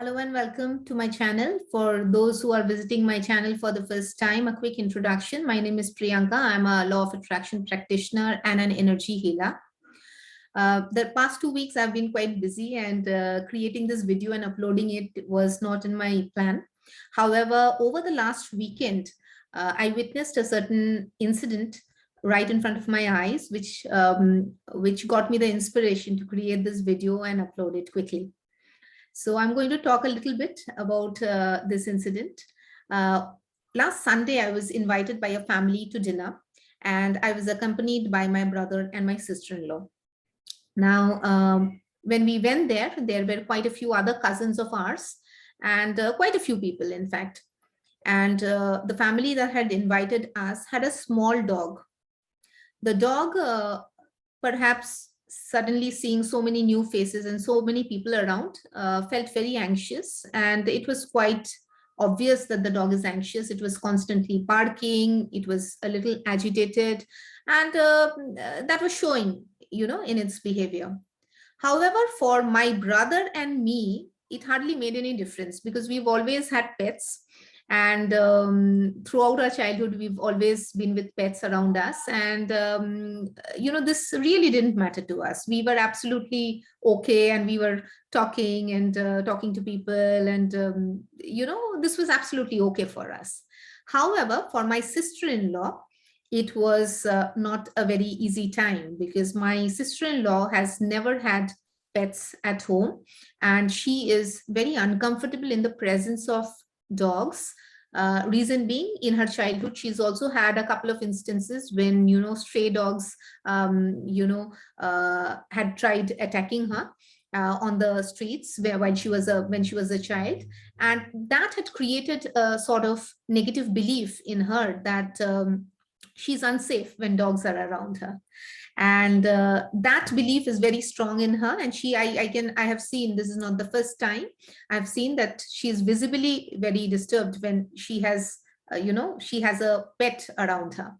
Hello and welcome to my channel. For those who are visiting my channel for the first time, a quick introduction. My name is Priyanka. I'm a law of attraction practitioner and an energy healer. The past 2 weeks I've been quite busy and creating this video and uploading it was not in my plan. However, over the last weekend, I witnessed a certain incident right in front of my eyes, which got me the inspiration to create this video and upload it quickly. So I'm going to talk a little bit about this incident. Last Sunday, I was invited by a family to dinner, and I was accompanied by my brother and my sister-in-law. Now, when we went there were quite a few other cousins of ours, and quite a few people, in fact. And the family that had invited us had a small dog. The dog, perhaps suddenly seeing so many new faces and so many people around, felt very anxious, and it was quite obvious that the dog is anxious. It was constantly barking, it was a little agitated, and that was showing, in its behavior. However, for my brother and me, it hardly made any difference because we've always had pets. And throughout our childhood, we've always been with pets around us. And, this really didn't matter to us. We were absolutely okay. And we were talking and talking to people. And, this was absolutely okay for us. However, for my sister-in-law, it was not a very easy time because my sister-in-law has never had pets at home, and she is very uncomfortable in the presence of dogs. Reason being, in her childhood, she's also had a couple of instances when, stray dogs, had tried attacking her on the streets when she was a child, and that had created a sort of negative belief in her that she's unsafe when dogs are around her. And that belief is very strong in her, and I have seen, this is not the first time I've seen that she is visibly very disturbed when she has she has a pet around her.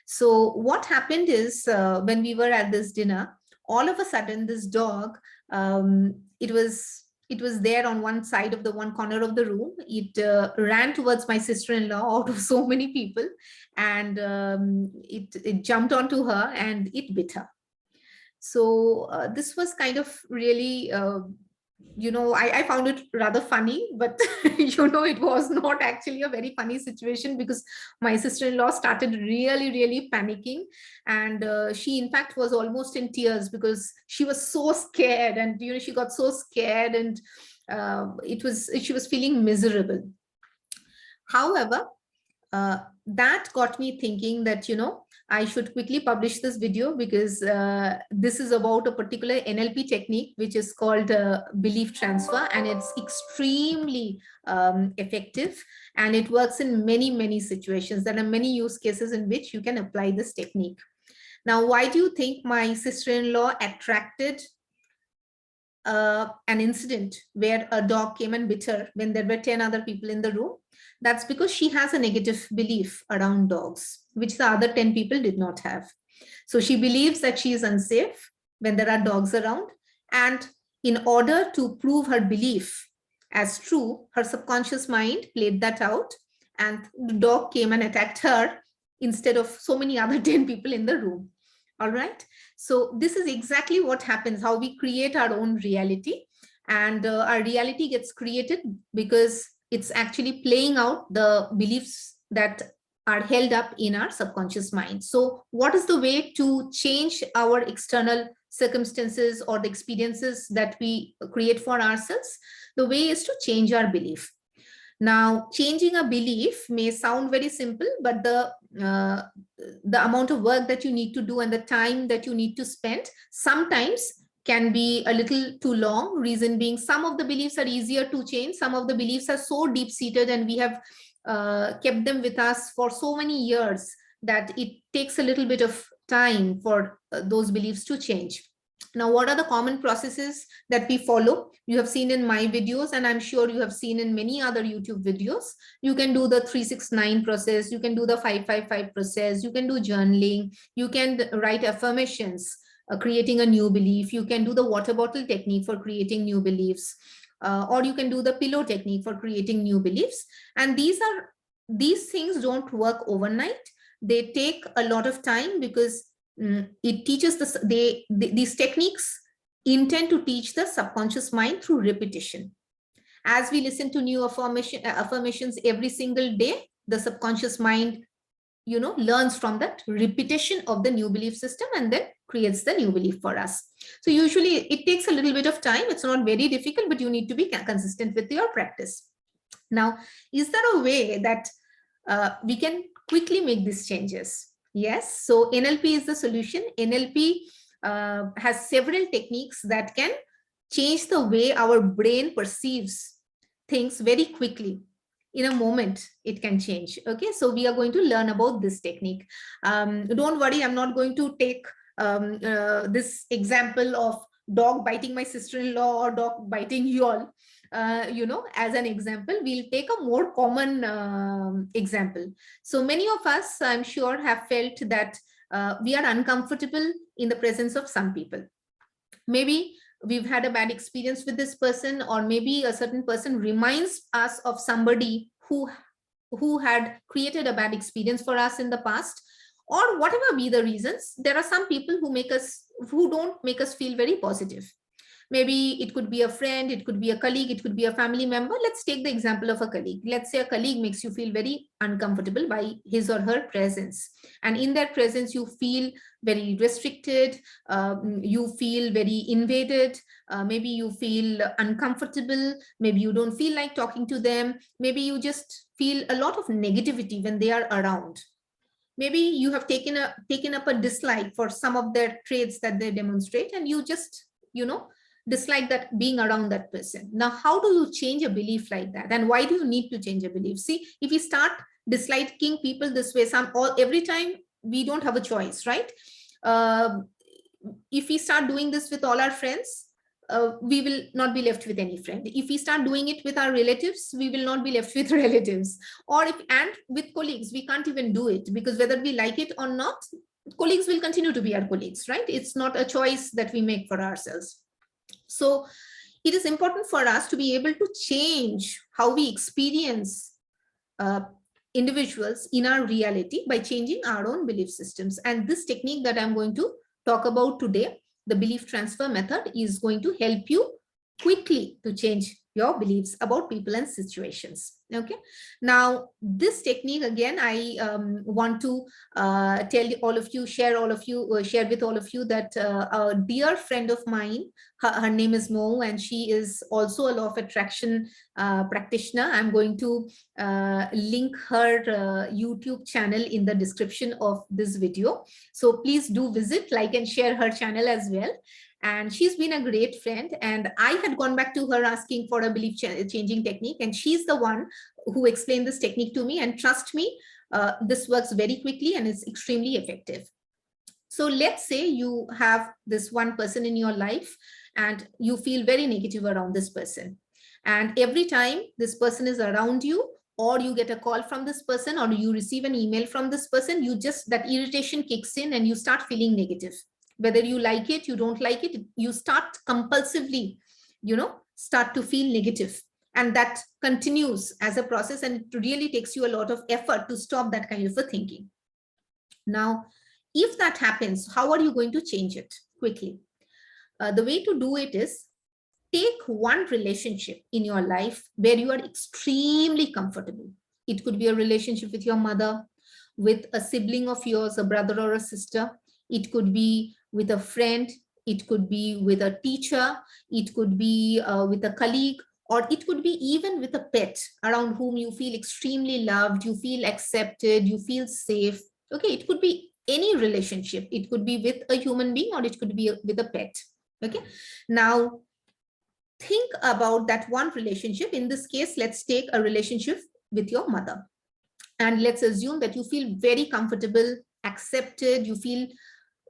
So what happened is, when we were at this dinner, all of a sudden this dog, it was there on one side of the one corner of the room. It ran towards my sister-in-law out of so many people, and it jumped onto her and it bit her. So this was kind of really, I found it rather funny, but it was not actually a very funny situation because my sister-in-law started really, really panicking. And she, in fact, was almost in tears because she was so scared, and, she got so scared, and she was feeling miserable. However, that got me thinking that, I should quickly publish this video because this is about a particular NLP technique, which is called belief transfer, and it's extremely effective, and it works in many, many situations. There are many use cases in which you can apply this technique. Now, why do you think my sister-in-law attracted an incident where a dog came and bit her when there were 10 other people in the room? That's because she has a negative belief around dogs, which the other 10 people did not have. So she believes that she is unsafe when there are dogs around. And in order to prove her belief as true, her subconscious mind played that out, and the dog came and attacked her instead of so many other 10 people in the room. All right. So this is exactly what happens, how we create our own reality. And our reality gets created because it's actually playing out the beliefs that are held up in our subconscious mind. So what is the way to change our external circumstances or the experiences that we create for ourselves? The way is to change our belief. Now, changing a belief may sound very simple, but the amount of work that you need to do and the time that you need to spend sometimes can be a little too long. Reason being, some of the beliefs are easier to change. Some of the beliefs are so deep-seated and we have kept them with us for so many years that it takes a little bit of time for those beliefs to change. Now, what are the common processes that we follow? You have seen in my videos, and I'm sure you have seen in many other YouTube videos. You can do the 369 process. You can do the 555 process. You can do journaling. You can write affirmations, creating a new belief. You can do the water bottle technique for creating new beliefs. or you can do the pillow technique for creating new beliefs. And these things don't work overnight. They take a lot of time because it teaches these techniques intend to teach the subconscious mind through repetition. As we listen to new affirmations every single day, the subconscious mind, learns from that repetition of the new belief system and then creates the new belief for us. So usually it takes a little bit of time. It's not very difficult, but you need to be consistent with your practice. Now, is there a way that we can quickly make these changes? Yes. So NLP is the solution. NLP has several techniques that can change the way our brain perceives things very quickly. In a moment, it can change. Okay, so we are going to learn about this technique. Don't worry, I'm not going to take this example of dog biting my sister-in-law or dog biting you all, as an example. We'll take a more common example. So many of us, I'm sure, have felt that we are uncomfortable in the presence of some people. Maybe we've had a bad experience with this person, or maybe a certain person reminds us of somebody who had created a bad experience for us in the past, or whatever be the reasons. There are some people who don't make us feel very positive. Maybe it could be a friend, it could be a colleague, it could be a family member. Let's take the example of a colleague. Let's say a colleague makes you feel very uncomfortable by his or her presence. And in that presence, you feel very restricted, you feel very invaded, maybe you feel uncomfortable, maybe you don't feel like talking to them, maybe you just feel a lot of negativity when they are around. Maybe you have taken up a dislike for some of their traits that they demonstrate, and you just, dislike that being around that person. Now, how do you change a belief like that? And why do you need to change a belief? See, if you start disliking people this way, every time, we don't have a choice, right? If we start doing this with all our friends, we will not be left with any friend. If we start doing it with our relatives, we will not be left with relatives. And with colleagues, we can't even do it, because whether we like it or not, colleagues will continue to be our colleagues, right? It's not a choice that we make for ourselves. So it is important for us to be able to change how we experience individuals in our reality by changing our own belief systems. And this technique that I'm going to talk about today, the belief transfer method, is going to help you quickly to change your beliefs about people and situations. Okay, now this technique, again, I want to share with all of you that a dear friend of mine, her name is Mo, and she is also a law of attraction practitioner. I'm going to link her YouTube channel in the description of this video. So please do visit, like, and share her channel as well. And she's been a great friend, and I had gone back to her asking for a belief changing technique, and she's the one who explained this technique to me. And trust me, this works very quickly and is extremely effective. So let's say you have this one person in your life and you feel very negative around this person. And every time this person is around you, or you get a call from this person, or you receive an email from this person, that irritation kicks in and you start feeling negative. Whether you like it, you don't like it, you start compulsively, start to feel negative. And that continues as a process, and it really takes you a lot of effort to stop that kind of a thinking. Now, if that happens, how are you going to change it quickly? The way to do it is, take one relationship in your life where you are extremely comfortable. It could be a relationship with your mother, with a sibling of yours, a brother or a sister. It could be with a friend. It could be with a teacher. It could be with a colleague, or it could be even with a pet around whom you feel extremely loved, you feel accepted, you feel safe. Okay, it could be any relationship. It could be with a human being, or it could be with a pet. Okay, now think about that one relationship. In this case, let's take a relationship with your mother. And let's assume that you feel very comfortable, accepted, you feel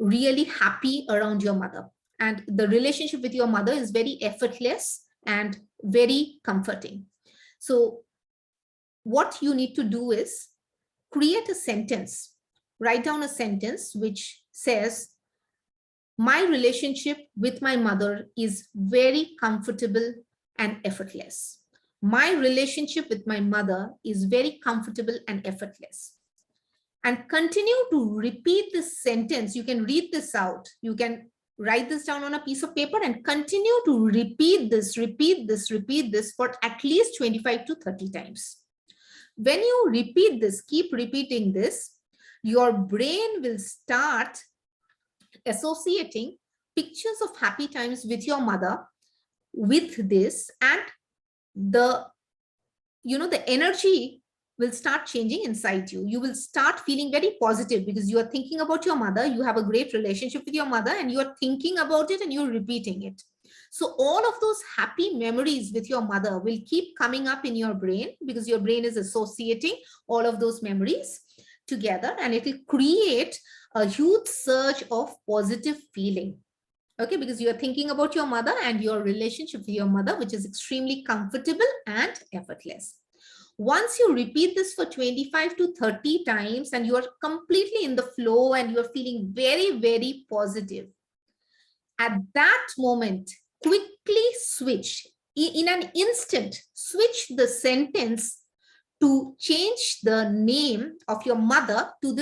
really happy around your mother. And the relationship with your mother is very effortless and very comforting. So what you need to do is create a sentence, write down a sentence which says, my relationship with my mother is very comfortable and effortless. My relationship with my mother is very comfortable and effortless. And continue to repeat this sentence. You can read this out. You can write this down on a piece of paper and continue to repeat this for at least 25 to 30 times. When you repeat this, keep repeating this, your brain will start associating pictures of happy times with your mother with this, and the energy will start changing inside you. You will start feeling very positive because you are thinking about your mother. You have a great relationship with your mother and you are thinking about it and you're repeating it. So all of those happy memories with your mother will keep coming up in your brain because your brain is associating all of those memories together, and it will create a huge surge of positive feeling. Okay, because you are thinking about your mother and your relationship with your mother, which is extremely comfortable and effortless. Once you repeat this for 25 to 30 times and you are completely in the flow and you are feeling very, very positive, at that moment, quickly switch, in an instant, switch the sentence to change the name of your mother to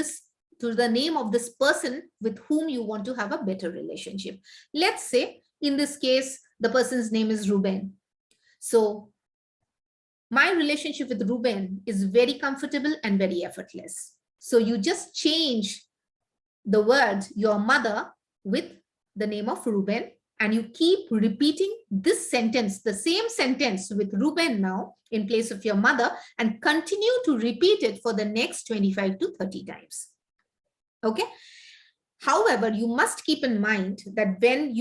the name of this person with whom you want to have a better relationship. Let's say, in this case, the person's name is Ruben. So my relationship with Ruben is very comfortable and very effortless. So you just change the word your mother with the name of Ruben, and you keep repeating this sentence, the same sentence with Ruben now in place of your mother, and continue to repeat it for the next 25 to 30 times. Okay. However, you must keep in mind that when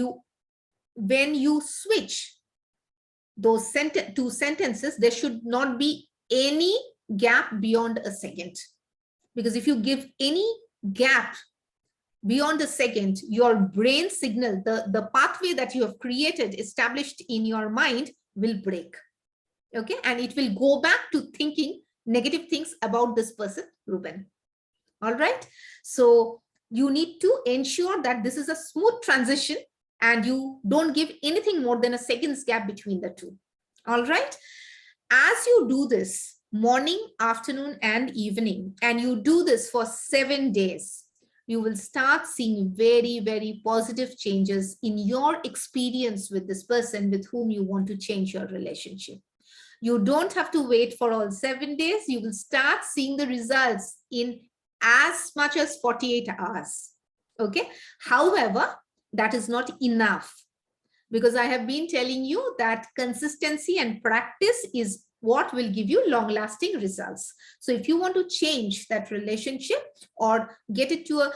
you switch those two sentences, there should not be any gap beyond a second. Because if you give any gap beyond a second, your brain signal, the pathway that you have created, established in your mind, will break. Okay, and it will go back to thinking negative things about this person, Ruben. All right, so you need to ensure that this is a smooth transition and you don't give anything more than a second's gap between the two. All right, as you do this morning, afternoon, and evening, and you do this for 7 days, you will start seeing very, very positive changes in your experience with this person with whom you want to change your relationship. You don't have to wait for all 7 days. You will start seeing the results in as much as 48 hours. Okay. However, that is not enough, because I have been telling you that consistency and practice is what will give you long-lasting results. So if you want to change that relationship or get it to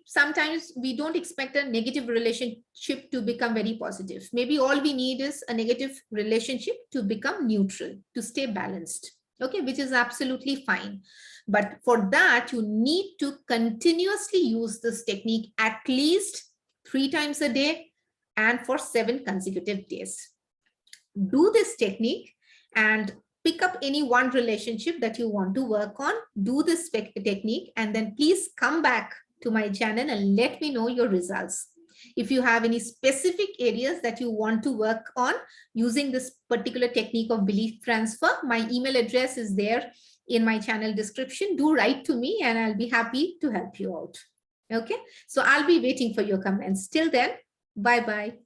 sometimes we don't expect a negative relationship to become very positive. Maybe all we need is a negative relationship to become neutral, to stay balanced. Okay, which is absolutely fine. But for that, you need to continuously use this technique at least 3 times a day and for 7 consecutive days. Do this technique and pick up any one relationship that you want to work on. Do this technique and then please come back to my channel and let me know your results. If you have any specific areas that you want to work on using this particular technique of belief transfer, my email address is there in my channel description. Do write to me and I'll be happy to help you out. Okay, so I'll be waiting for your comments. Till then, bye-bye.